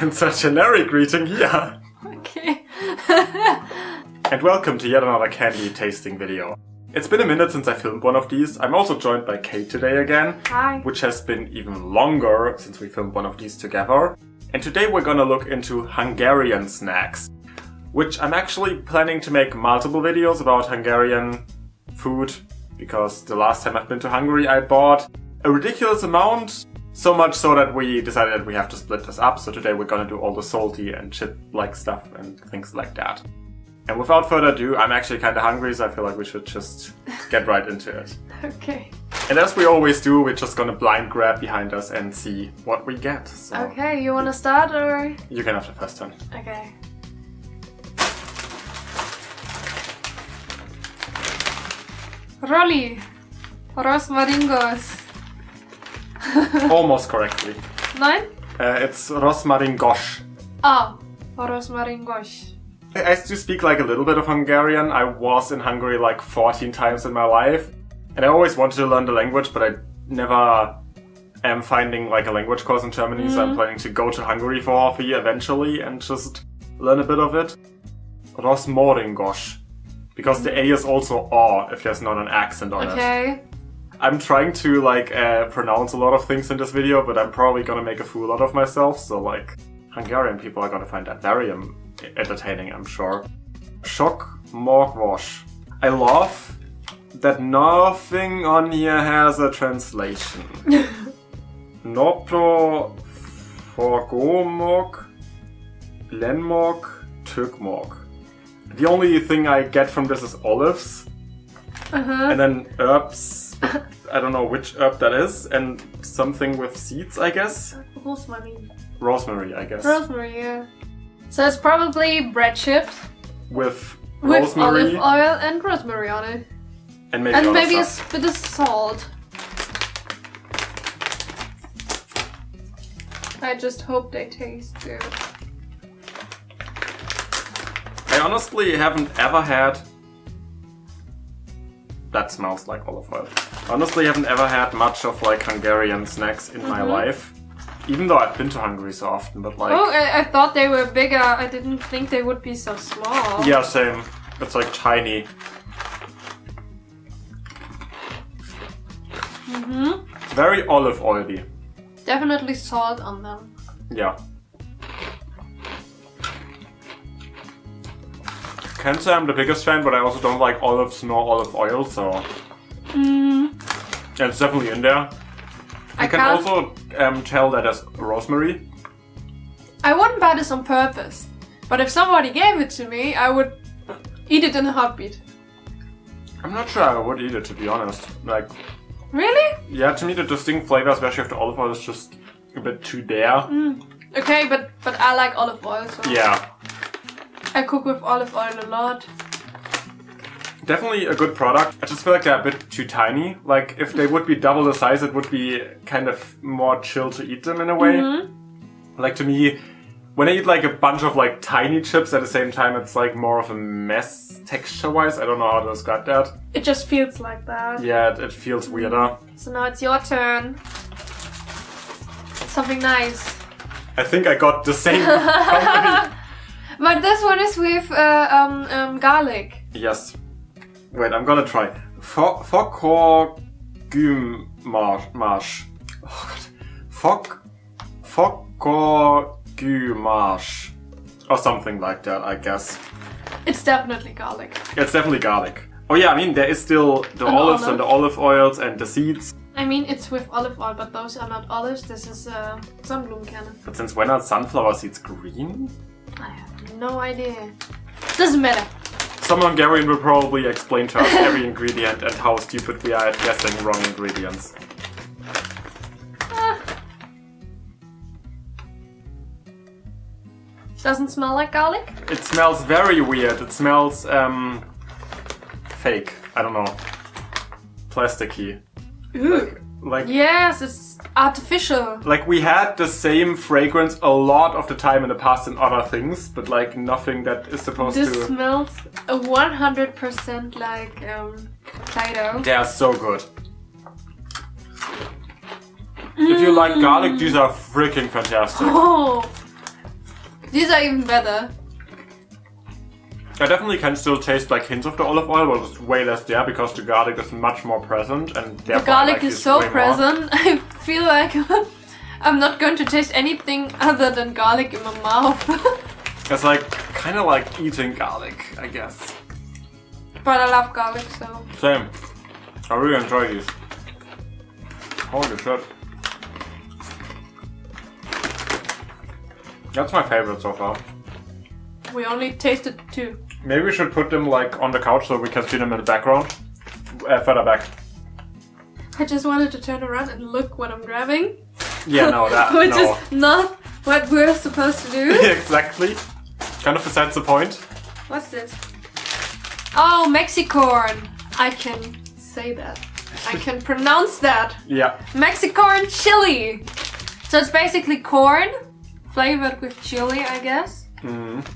Insert generic greeting here. Okay. And welcome to yet another candy tasting video. It's been a minute since I filmed one of these. I'm also joined by Kate today again. Hi. Which has been even longer since we filmed one of these together. And today we're gonna look into Hungarian snacks, which I'm actually planning to make multiple videos about Hungarian food, because the last time I've been to Hungary I bought a ridiculous amount, so much so that we decided that we have to split this up. So today we're gonna do all the salty and chip-like stuff and things like that. And without further ado, I'm actually kinda hungry, so I feel like we should just get right into it. Okay. And as we always do, we're just gonna blind grab behind us and see what we get. So Okay, you wanna start or? you can have the first turn. Okay. Rolli. Rosmaringos. Almost correctly. Nein? It's rosmaringos. Ah, Rosmaringos. I do speak like a little bit of Hungarian. I was in Hungary like 14 times in my life. And I always wanted to learn the language, but I never am finding like a language course in Germany. So I'm planning to go to Hungary for half a year eventually and just learn a bit of it. Rosmaringos. Because the A is also O if there's not an accent on it. Okay. I'm trying to like pronounce a lot of things in this video, but I'm probably gonna make a fool out of myself. So like Hungarian people are gonna find that very entertaining, I'm sure. Sok morgos. I love that nothing on here has a translation. Nopro forgomog lenmog tugmog. The only thing I get from this is olives. And then herbs. I don't know which herb that is. And something with seeds, I guess. Rosemary. Rosemary, I guess. Rosemary, yeah. So it's probably bread chips With with rosemary. olive oil and rosemary on it. And maybe, And other maybe a stuff. bit of salt. I just hope they taste good. I honestly haven't ever had... That smells like olive oil. Honestly, haven't ever had much of like Hungarian snacks in my life. Even though I've been to Hungary so often, but like... Oh, I thought they were bigger. I didn't think they would be so small. Yeah, same. It's like tiny. Very olive oily. Definitely salt on them. Yeah. Can't say I'm the biggest fan, but I also don't like olives nor olive oil, so... Yeah, it's definitely in there. I can can't- also tell that there's rosemary. I wouldn't buy this on purpose. But if somebody gave it to me, I would eat it in a heartbeat. I'm not sure I would eat it, to be honest. Like, Really? yeah, to me the distinct flavor, especially of the olive oil, is just a bit too there. Okay, but I like olive oil, so Yeah. I cook with olive oil a lot. Definitely a good product. I just feel like they're a bit too tiny. Like, if they would be double the size, it would be kind of more chill to eat them in a way. Like, to me, when I eat like a bunch of like tiny chips at the same time, it's like more of a mess texture-wise. I don't know how to describe that. It just feels like that. Yeah, it feels weirder. So now it's your turn. Something nice. I think I got the same company. But this one is with garlic. Yes. Wait, I'm gonna try. Fokorgummarsch. Oh god. Fokorgummarsch. Or something like that, I guess. It's definitely garlic. It's definitely garlic. Oh yeah, I mean, there is still the olives and the olive oils and the seeds. I mean, it's with olive oil, but those are not olives. This is Sonnenblumenkerne. But since when are sunflower seeds green? I have no idea. Doesn't matter. Some Hungarian will probably explain to us every ingredient and how stupid we are at guessing wrong ingredients. Doesn't smell like garlic? It smells very weird. It smells, fake. I don't know. Plasticky. Ooh. Like, Yes, it's artificial. like we had the same fragrance a lot of the time in the past in other things, but like nothing that is supposed This to... smells 100% like Play-Doh. They are so good. If you like garlic, these are freaking fantastic. Oh, These are even better. I definitely can still taste like hints of the olive oil, but it's way less there because the garlic is much more present, and the garlic is so present. I feel like I'm not going to taste anything other than garlic in my mouth. It's like kind of like eating garlic, I guess. But I love garlic, so. Same. I really enjoy these. Holy shit. That's my favorite so far. We only tasted 2. Maybe we should put them like on the couch so we can see them in the background. Further back. I just wanted to turn around and look what I'm grabbing. Yeah, no, that Which no. is not what we're supposed to do. Exactly. Kind of besides the point. What's this? Oh, Mexicorn. I can say that. I can pronounce that. Yeah. Mexicorn chili. So it's basically corn flavored with chili, I guess. Mm.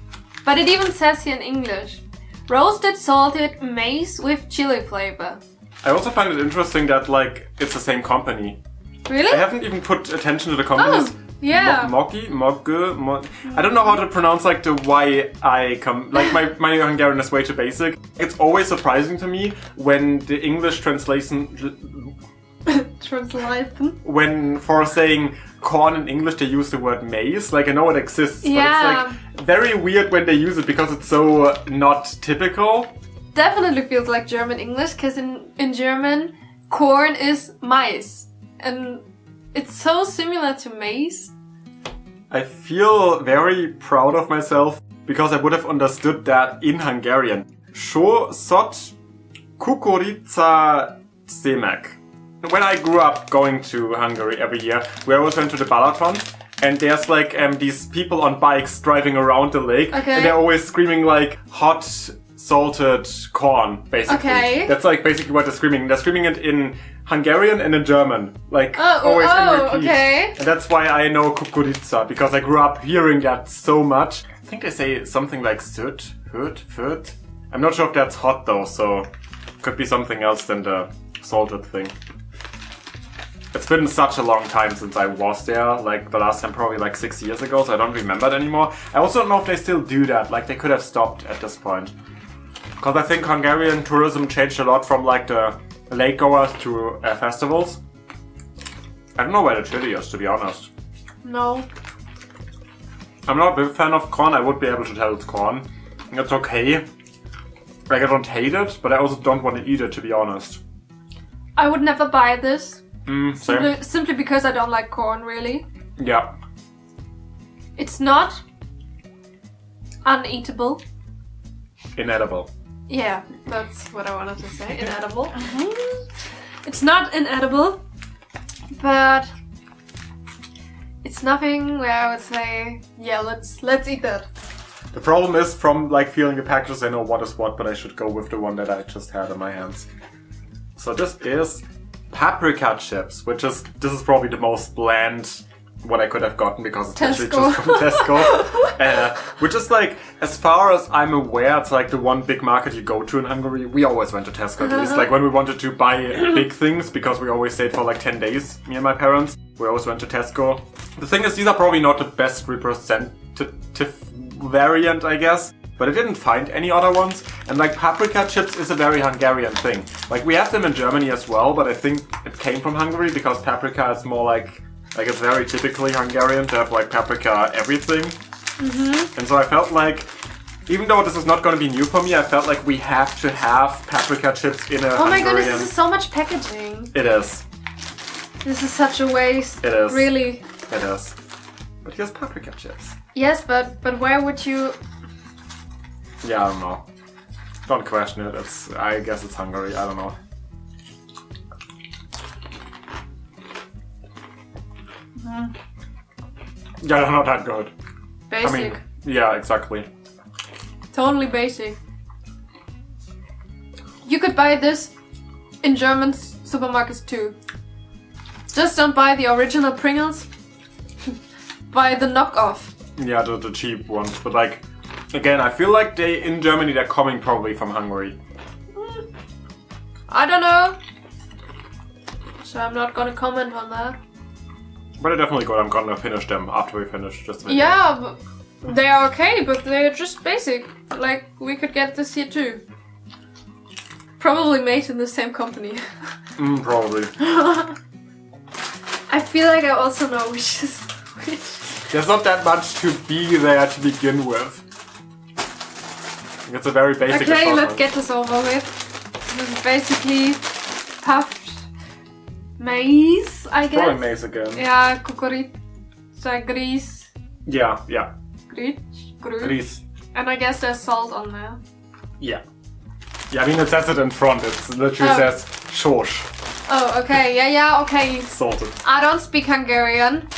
But it even says here in English. Roasted salted maize with chili flavor. I also find it interesting that like it's the same company. Really? I haven't even put attention to the companies. Oh, yeah. I don't know how to pronounce like the Y-I like my Hungarian is way too basic. It's always surprising to me when the English translation when for saying corn in English they use the word maize. Like I know it exists, but it's like very weird when they use it because it's so not typical. Definitely feels like German English, because in German corn is maize. And it's so similar to maize. I feel very proud of myself because I would have understood that in Hungarian. Szó szot kukorica zemek. When I grew up going to Hungary every year, we always went to the Balaton, and there's like these people on bikes driving around the lake, and they're always screaming like hot salted corn, basically. Okay. That's like basically what they're screaming. They're screaming it in Hungarian and in German, like always in repeat. Okay. And that's why I know kukurica, because I grew up hearing that so much. I think they say something like süt, hüt. I'm not sure if that's hot though, so could be something else than the salted thing. It's been such a long time since I was there, like the last time probably like 6 years ago, so I don't remember it anymore. I also don't know if they still do that, like they could have stopped at this point. Because I think Hungarian tourism changed a lot from like the lake goers to festivals. I don't know where the chili is, to be honest. No. I'm not a big fan of corn, I would be able to tell it's corn. It's okay. Like I don't hate it, but I also don't want to eat it, to be honest. I would never buy this. Same. Simply because I don't like corn, really. Yeah. It's not uneatable. Inedible. Yeah, that's what I wanted to say. Inedible. It's not inedible, but it's nothing where I would say, yeah, let's eat that. The problem is, from like feeling the packages, I know what is what, but I should go with the one that I just had in my hands. So this is Paprika chips, this is probably the most bland what I could have gotten because it's actually just from Tesco. Which is like, as far as I'm aware, it's like the one big market you go to in Hungary. We always went to Tesco at least. Like when we wanted to buy big things, because we always stayed for like 10 days, me and my parents, we always went to Tesco. The thing is, these are probably not the best representative variant, I guess. But I didn't find any other ones, and like paprika chips is a very Hungarian thing. Like we have them in Germany as well, but I think it came from Hungary because paprika is more like it's very typically Hungarian to have like paprika everything. And so I felt like, even though this is not going to be new for me, I felt like we have to have paprika chips in a Hungarian... Oh my goodness, this is so much packaging. It is. This is such a waste. It is. Really. It is. But here's paprika chips. Yes, but where would you... Yeah, I don't know. Don't question it. I guess it's Hungary. I don't know. Yeah, they're not that good. Basic. I mean, yeah, exactly. Totally basic. You could buy this in German supermarkets too. Just don't buy the original Pringles. Buy the knockoff. Yeah, the cheap ones. But like, again, I feel like in Germany they're coming probably from Hungary. I don't know. So I'm not gonna comment on that. But they're definitely good. I'm gonna finish them after we finish this video. Yeah, They are okay, but they're just basic. Like, we could get this here too. Probably made in the same company. Probably. I feel like I also know which is which. There's not that much to be there to begin with. It's a very basic Okay, assortment. let's get this over with. This is basically puffed maize, I guess. Probably maize again. Yeah, kukurica, gris. Yeah. Gris. And I guess there's salt on there. Yeah. Yeah, I mean, it says it in front. It literally says sors. Oh, okay. Yeah, okay. Salted. I don't speak Hungarian.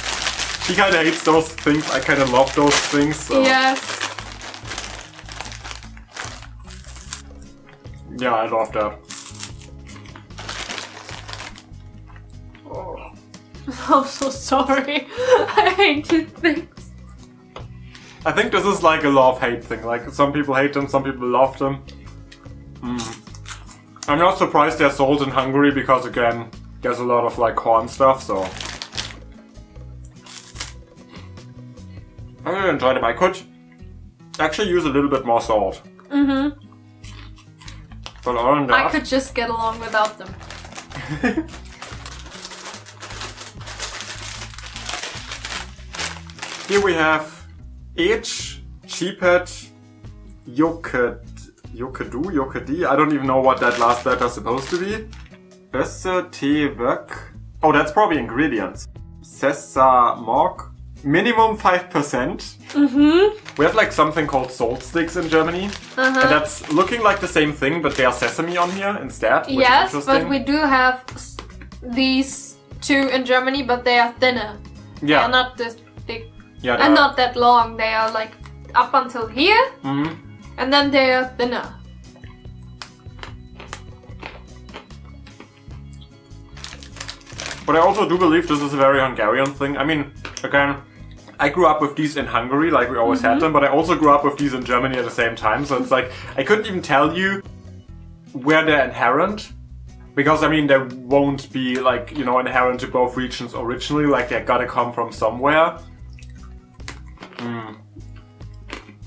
She kind of hates those things. I kind of love those things. So. Yes. Yeah, I love that. Oh. I'm so sorry. I hate these things. I think this is like a love-hate thing. Like, some people hate them, some people love them. I'm not surprised they're sold in Hungary because, again, there's a lot of like corn stuff, so... I really enjoyed them. I could actually use a little bit more salt. But other than that... I could just get along without them. Here we have H, Sheephead, Yokedi. I don't even know what that last letter is supposed to be. Össetevök. Oh, that's probably ingredients. Sesame. Minimum 5%. We have like something called salt sticks in Germany. And that's looking like the same thing, but they are sesame on here instead. Yes, but we do have these two in Germany, but they are thinner. Yeah. They are not this thick. Yeah, And not that long. They are like up until here. And then they are thinner. But I also do believe this is a very Hungarian thing. I mean, again, I grew up with these in Hungary, like we always had them, but I also grew up with these in Germany at the same time. So it's like, I couldn't even tell you where they're inherent. Because, I mean, they won't be, like, you know, inherent to both regions originally. Like, they gotta come from somewhere.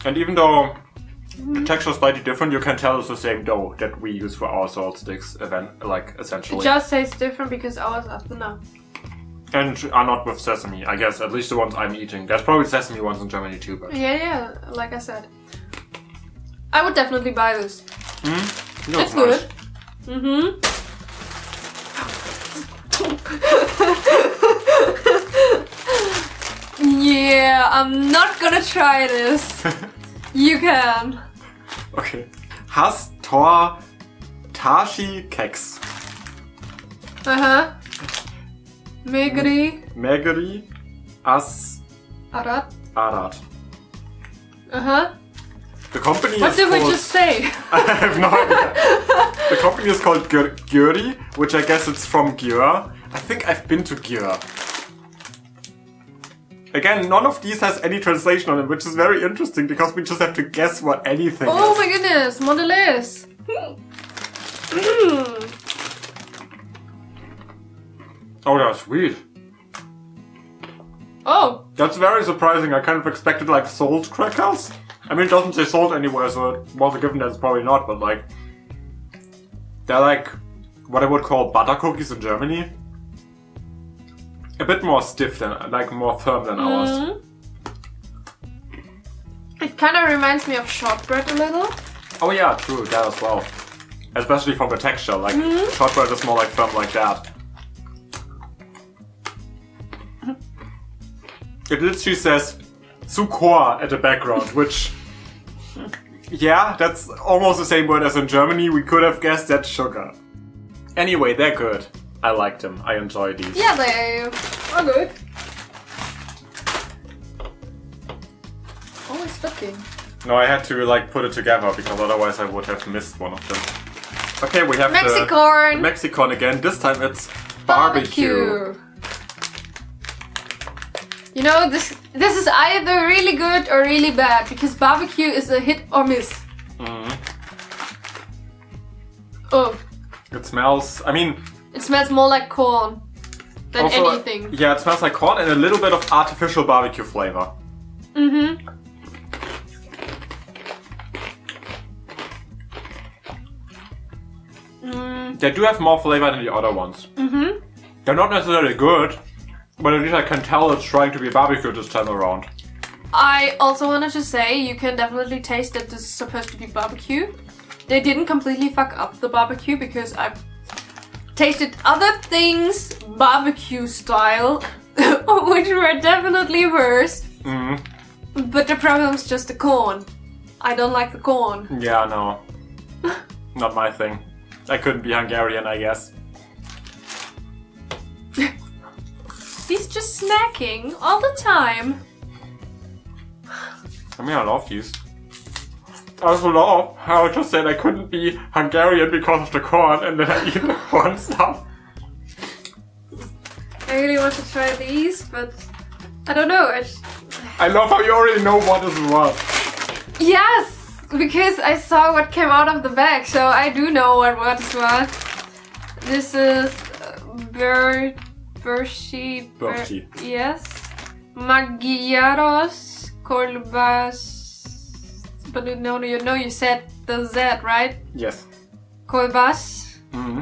And even though the texture is slightly different, you can tell it's the same dough that we use for our salt sticks, essentially. It just tastes different because ours are thinner. And are not with sesame, I guess, at least the ones I'm eating. There's probably sesame ones in Germany too, but... Yeah, like I said. I would definitely buy this. It's nice. good. Yeah, I'm not gonna try this. You can. Okay. Has Tor Tashi Keks. Megri As Arat. Arad. The company What is did we called... just say? I have no idea. The company is called Győri, which I guess it's from Győr. I think I've been to Győr. Again, none of these has any translation on it, which is very interesting because we just have to guess what anything Oh is. my goodness, Mondelez. Oh, that's sweet. Oh. That's very surprising. I kind of expected like salt crackers. I mean, it doesn't say salt anywhere, so it was a given that it's probably not, but like... They're like what I would call butter cookies in Germany. A bit more stiff than, like more firm than ours. It kind of reminds me of shortbread a little. Oh yeah, true, that as well. Especially from the texture, like shortbread is more like firm like that. It literally says Zucker at the background, which... Yeah, that's almost the same word as in Germany. We could have guessed that's sugar. Anyway, they're good. I like them. I enjoy these. Yeah, they are good. Oh, it's looking. No, I had to like put it together because otherwise I would have missed one of them. Okay, we have Mexicorn. the Mexicorn again. This time it's barbecue. You know, this is either really good or really bad because barbecue is a hit or miss. Oh. It smells, I mean... It smells more like corn than also, anything. Yeah, it smells like corn and a little bit of artificial barbecue flavor. They do have more flavor than the other ones. Mm-hmm. They're not necessarily good, but at least I can tell it's trying to be barbecue this time around. I also wanted to say you can definitely taste that this is supposed to be barbecue. They didn't completely fuck up the barbecue because I've tasted other things barbecue style, which were definitely worse. Mm-hmm. But the problem is just the corn. I don't like the corn. Yeah, no. Not my thing. I couldn't be Hungarian, I guess. He's just snacking all the time. I mean, I love these. I also love how I just said I couldn't be Hungarian because of the corn, and then I eat the corn stuff. I really want to try these, but I don't know. I love how you already know what is what. Yes, because I saw what came out of the bag, so I do know what is what. This is Bershi. Yes. Magyaros kolbas. But no, you said the Z, right? Yes. Kolbas. Mm-hmm.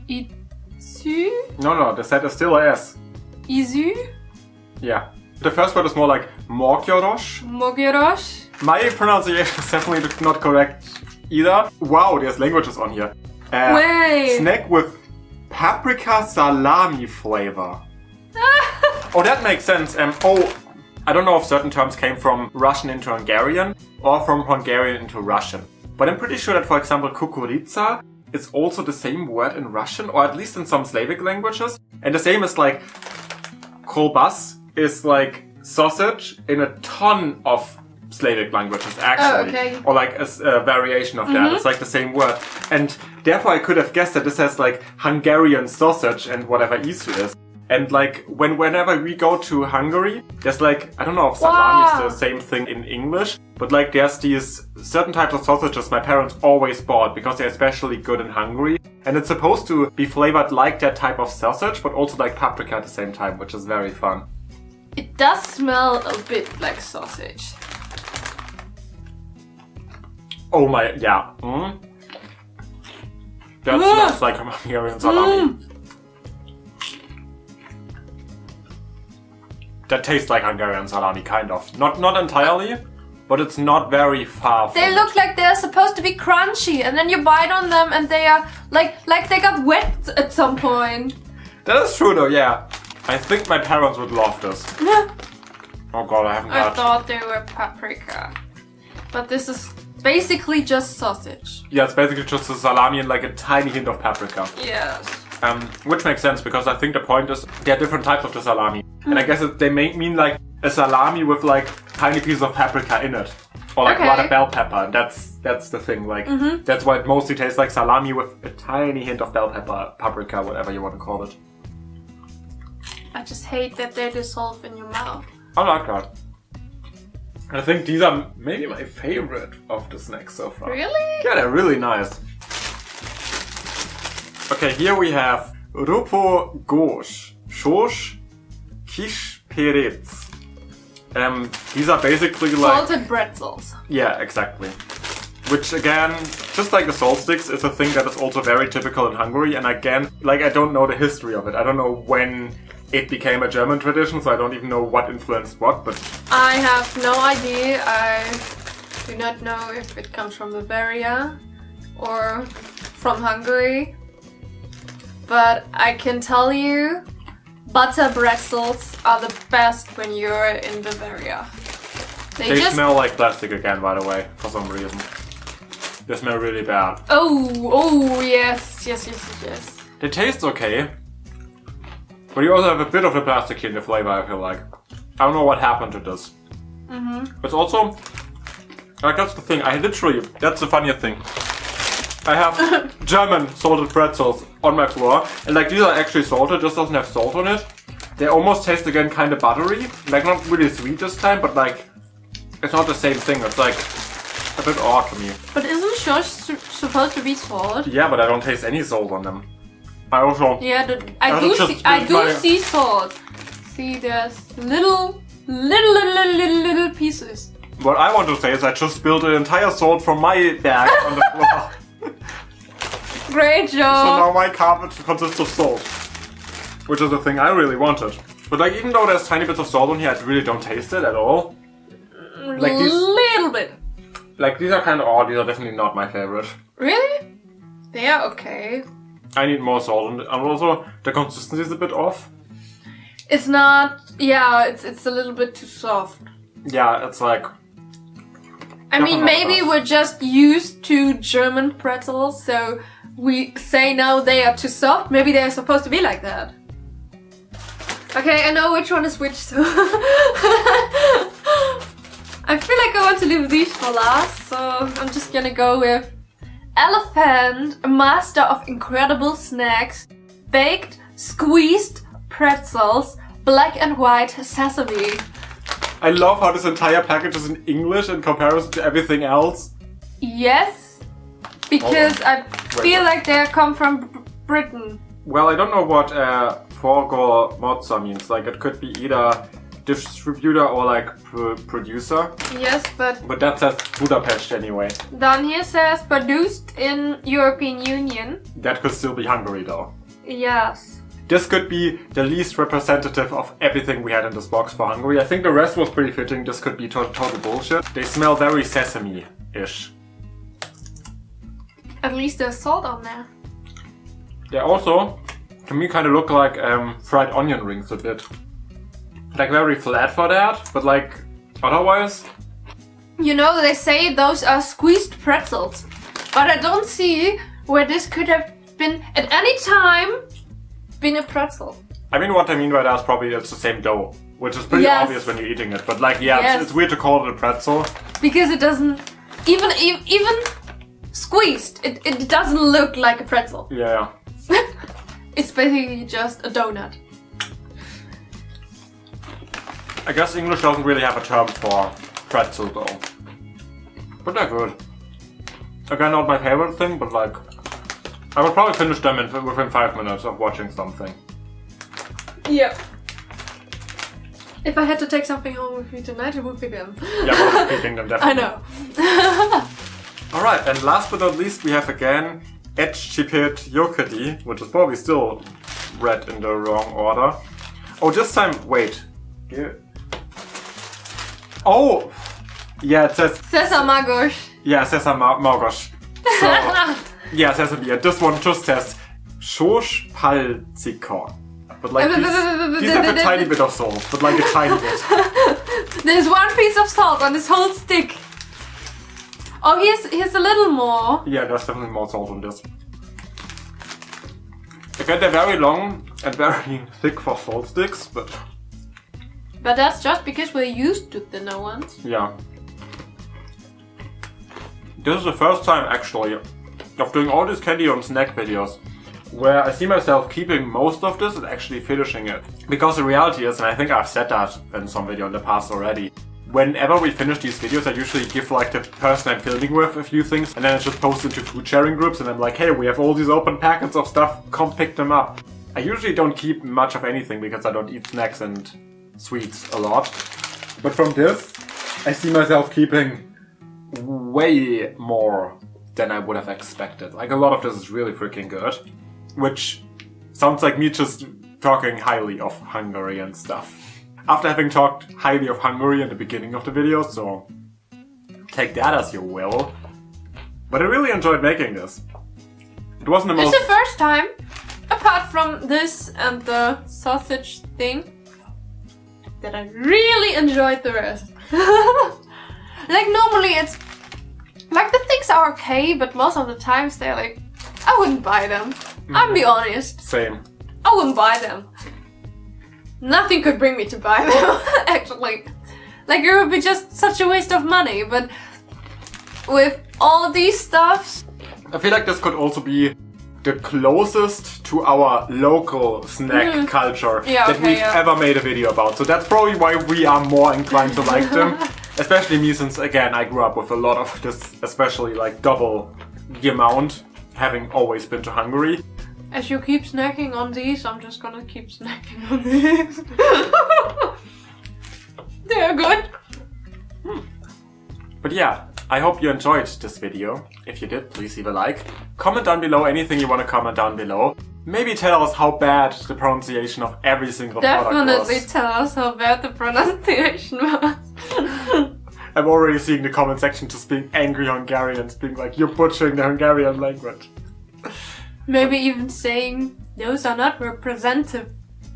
Izu. No, the set is still a S. Izu. Yeah. The first word is more like Mogyoros. Mogyoros. My pronunciation is definitely not correct either. Wow, there's languages on here. Wait. Snack with paprika salami flavor. Oh, that makes sense. I don't know if certain terms came from Russian into Hungarian or from Hungarian into Russian. But I'm pretty sure that, for example, kukurica is also the same word in Russian, or at least in some Slavic languages. And the same is like kolbas is like sausage in a ton of Slavic languages, actually. Oh, okay. Or like a variation of that. It's like the same word. And therefore I could have guessed that this has like Hungarian sausage and whatever isu is. And like whenever we go to Hungary, there's like, I don't know if salami is the same thing in English, but like there's these certain types of sausages my parents always bought because they're especially good in Hungary. And it's supposed to be flavored like that type of sausage, but also like paprika at the same time, which is very fun. It does smell a bit like sausage. Oh my, yeah. That smells like Hungarian salami. That tastes like Hungarian salami, kind of. Not entirely, but it's not very far from They look like they're supposed to be crunchy, and then you bite on them and they are like they got wet at some point. That is true though, yeah. I think my parents would love this. Oh god, I haven't I had... thought they were paprika. But this is basically just sausage. Yeah, it's basically just a salami and like a tiny hint of paprika. Yes. Which makes sense, because I think the point is there are different types of the salami. And I guess they mean like a salami with like tiny pieces of paprika in it. Or like a lot of bell pepper. And that's the thing. Like that's why it mostly tastes like salami with a tiny hint of bell pepper, paprika, whatever you want to call it. I just hate that they dissolve in your mouth. I like that. I think these are maybe my favorite of the snacks so far. Really? Yeah, they're really nice. Okay, here we have Rupo Gosh, Shosh, Kish Perez. These are basically like... Salted pretzels. Yeah, exactly. Which again, just like the salt sticks, is a thing that is also very typical in Hungary. And again, like I don't know the history of it. I don't know when it became a German tradition, so I don't even know what influenced what, but... I have no idea. I do not know if it comes from Bavaria or from Hungary. But I can tell you, butter pretzels are the best when you're in Bavaria. They just smell like plastic again, by the way, for some reason. They smell really bad. Oh, yes. They taste okay. But you also have a bit of the plastic in the flavor, I feel like. I don't know what happened to this. It's also... Like, that's the thing. That's the funniest thing. I have German salted pretzels on my floor. And like, these are actually salted, just doesn't have salt on it. They almost taste again kind of buttery. Like, not really sweet this time, but like... It's not the same thing. It's like... a bit odd to me. But isn't shush supposed to be salt? Yeah, but I don't taste any salt on them. I also... Yeah, I do see salt. See, there's little pieces. What I want to say is I just spilled an entire salt from my bag on the floor. Great So job. now my carpet consists of salt, which is the thing I really wanted. But like, even though there's tiny bits of salt on here, I really don't taste it at all. Like these, little bit. like these are kind of odd. These are definitely not my favorite. Really? They are okay. I need more salt, and also the consistency is a bit off. It's not. Yeah, it's a little bit too soft. Yeah, it's like. I mean, maybe we're just used to German pretzels, so we say now they are too soft. Maybe they're supposed to be like that. Okay, I know which one is which, so... I feel like I want to leave these for last, so I'm just gonna go with Elephant, a master of incredible snacks, baked, squeezed pretzels, black and white sesame. I love how this entire package is in English in comparison to everything else. Yes, because I feel like they come from Britain. Well, I don't know what Forgo Mozza means. Like, it could be either distributor or like producer. Yes, but that says Budapest anyway. down here says produced in European Union. That could still be Hungary though. Yes. This could be the least representative of everything we had in this box for Hungary. I think the rest was pretty fitting. This could be total bullshit. They smell very sesame-ish. At least there's salt on there. They also, to me, kind of look like fried onion rings a bit. Like very flat for that, but like otherwise. You know, they say those are squeezed pretzels, but I don't see where this could have been at any time been a pretzel. I mean, what I mean by that is probably it's the same dough, which is pretty obvious when you're eating it. But like, yeah, it's weird to call it a pretzel. Because it doesn't, even squeezed, it doesn't look like a pretzel. Yeah. It's basically just a donut. I guess English doesn't really have a term for pretzel though. But they're good. Again, not my favorite thing, but like, I would probably finish them within 5 minutes of watching something. Yeah. If I had to take something home with me tonight, it would be them. Yeah, but I'm picking them definitely. I know. Alright, and last but not least, we have again Egyptian yogurty, which is probably still read in the wrong order. Oh, this time, wait. Yeah. Oh! Yeah, it says... Sesame. Yeah, Sesame Margosh. So, yeah, Sesame. And this one just says Schoszpalzikon. But like these have a tiny bit of salt, but like a tiny bit. There's one piece of salt on this whole stick. Oh, here's a little more. Yeah, there's definitely more salt on this. Again, they're very long and very thick for salt sticks, but that's just because we're used to thinner ones. yeah. This is the first time actually of doing all these candy on snack videos where I see myself keeping most of this and actually finishing it. Because the reality is, and I think I've said that in some video in the past already, whenever we finish these videos, I usually give like the person I'm filming with a few things, and then I just post into food sharing groups, and I'm like, hey, we have all these open packets of stuff, come pick them up. I usually don't keep much of anything because I don't eat snacks and sweets a lot. But from this, I see myself keeping way more than I would have expected. Like, a lot of this is really freaking good. Which sounds like me just talking highly of Hungarian stuff. After having talked highly of Hungary in the beginning of the video, so take that as you will. But I really enjoyed making this. It wasn't the most... It's the first time, apart from this and the sausage thing, that I really enjoyed the rest. Like, normally it's... Like, the things are okay, but most of the times they're like... I wouldn't buy them. I'll be honest. Same. I wouldn't buy them. Nothing could bring me to buy them, actually. Like, it would be just such a waste of money, but with all these stuffs... I feel like this could also be the closest to our local snack culture that we've ever made a video about. So that's probably why we are more inclined to like them. Especially me, since, again, I grew up with a lot of this, especially like double the amount, having always been to Hungary. As you keep snacking on these, I'm just gonna keep snacking on these. They're good. But yeah, I hope you enjoyed this video. If you did, please leave a like. Comment down below anything you want to comment down below. Maybe tell us how bad the pronunciation of every single product was. Definitely tell us how bad the pronunciation was. I'm already seeing the comment section just being angry Hungarians, being like, you're butchering the Hungarian language. Maybe even saying, those are not representative.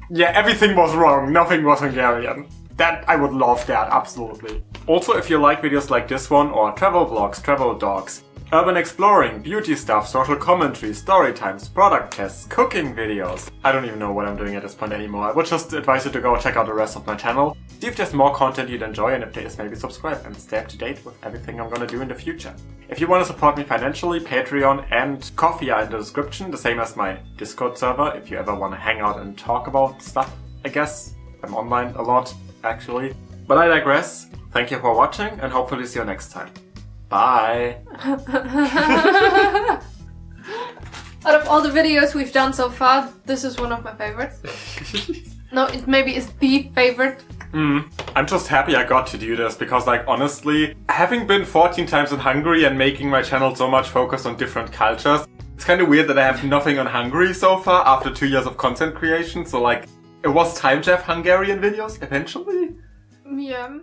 Yeah, everything was wrong, nothing was Hungarian. That, I would love that, absolutely. Also, if you like videos like this one, or travel vlogs, travel dogs, urban exploring, beauty stuff, social commentary, story times, product tests, cooking videos. I don't even know what I'm doing at this point anymore. I would just advise you to go check out the rest of my channel, see if there's more content you'd enjoy, and if there is, maybe subscribe and stay up to date with everything I'm gonna do in the future. If you want to support me financially, Patreon and Ko-fi are in the description, the same as my Discord server, if you ever want to hang out and talk about stuff, I guess. I'm online a lot, actually. But I digress. Thank you for watching, and hopefully see you next time. Bye! Out of all the videos we've done so far, this is one of my favorites. No, it maybe is the favorite. I'm just happy I got to do this because, like, honestly, having been 14 times in Hungary and making my channel so much focused on different cultures, it's kind of weird that I have nothing on Hungary so far after 2 years of content creation, so, like, it was time to have Hungarian videos eventually. Yeah.